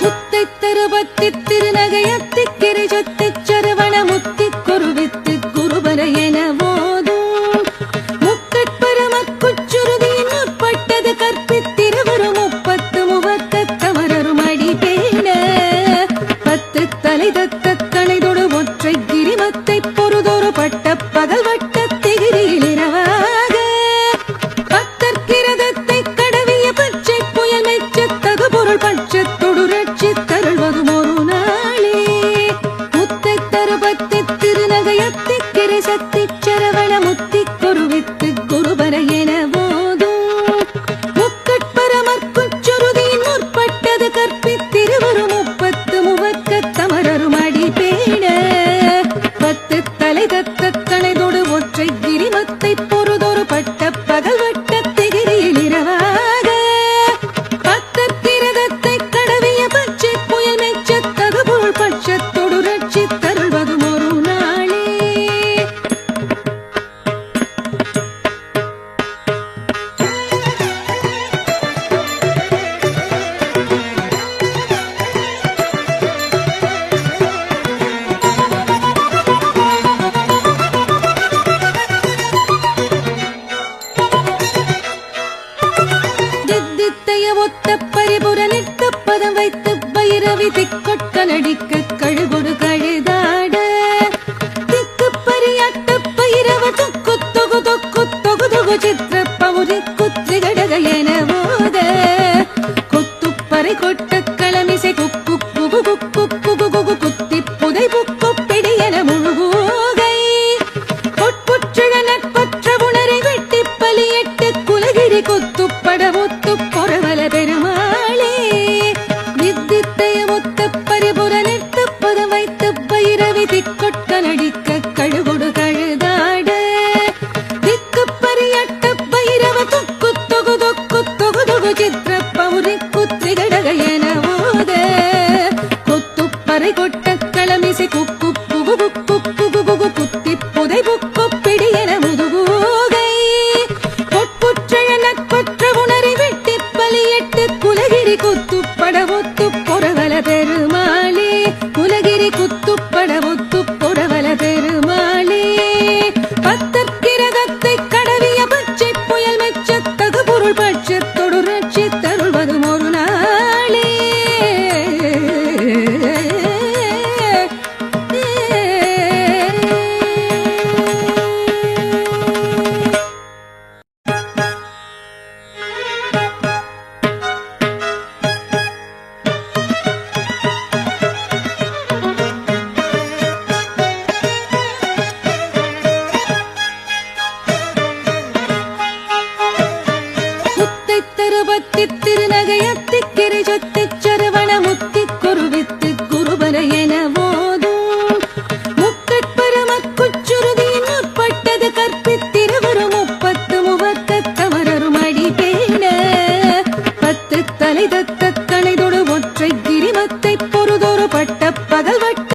முத்தை தருபத்தி திருநகையத்திக்கிரை சொத்திச் சரவண முத்தி குருவித்து குருபர என போதும் முக்கட்பரமக்குச்சுருதியின் முற்பட்டது கற்பித்திருவரு முப்பத்து முவக்க தமரரும் அடிபேன பத்து தலை தத்த கணைதொடு ஒற்றை கிரிமத்தை பொறுதொரு பட்ட பகல் வட்ட திகிரியில் இரவாக பத்தற்கிரதத்தை கடவிய பச்சை புயல் மெச்சத்தகு பொருள் பட்சத்தொடு ரட்சித்தருள்வதும் ஒரு நாளே முத்தை தருபத்தி திருநகையத்திக்கிரை சத்திச் சரவண முத்தி குருவித்து குருபர என போதும் முக்கட்பரமற்குச்சுருதியின் முற்பட்டது கற்பித்திருவரு முப்பத்து முவக்க தமரரும் அடிபேன பத்து தலை தத்த கணைதொடு ஒற்றை கிரிமத்தை பொறுதொரு பட்ட பகல் வட்ட திகிரியில் இரவாக பத்தற்கிரதத்தை கடவிய பச்சை புயல் மெச்சத்தகு பொருள் பட்சத்தொடு ரட்சித்தருள்வதும் ஒரு நாளே தித்தித்தைய ஒத்த பரிபுர நிற்க பதம் வைத்து பைரவி திக்கொட்க நடிக்க கழுகொடு கழுதாட திக்கு பரியாட்ட பைரவ தொக்கு தொகு தொக்கு தொகு தொகு சித்திர பவுரி குத்திரி கடக என போத கொத்துப்பறை கொட்ட களமிசை குக்கு குகு குக்கு குகு குகு குத்தி புதை புக்கு பிடி என முழுகூகை பொற்புற்றிழ நட்பற்ற உணரை வெட்டி பலியிட்டு குலகிரி குத்துப்பட ஒத்து பொறவல பெருமாளே வித்தித்தைய ஒத்த பரிபுர நிற்க பதம் வைத்து பைரவி திக்கொட்க நடிக்க கழுகொடு கழுதாட திக்கு பரியட்ட பைரவ தொக்கு தொகு தொக்கு தொகு தொகு சித்திர பௌரி குத்திரி கடக என போத கொத்துப்பறை கொட்ட களமிசை குக்கு குகு குக்கு குகு குகு குத்தி புதை புக்கு பிடி என முதுகூகை பொற்புற்றிழ நட்பற்ற உணரை வெட்டி பலியிட்டு குலகிரி குத்துப்பட ஒத்து பொறவல பெருமாளே குலகிரி குத்துப்பட ஒத்து பொறவல பெருமாளே பத்தற்கிரதத்தை கடவிய பச்சை புயல் மெச்சத்தகு பொருள் பட்சத்தொடு ரட்சித்தருள்வதும் ஒரு நாளே முத்தை தருபத்தி திருநகையத்திக்கிரை சொத்திச் சரவண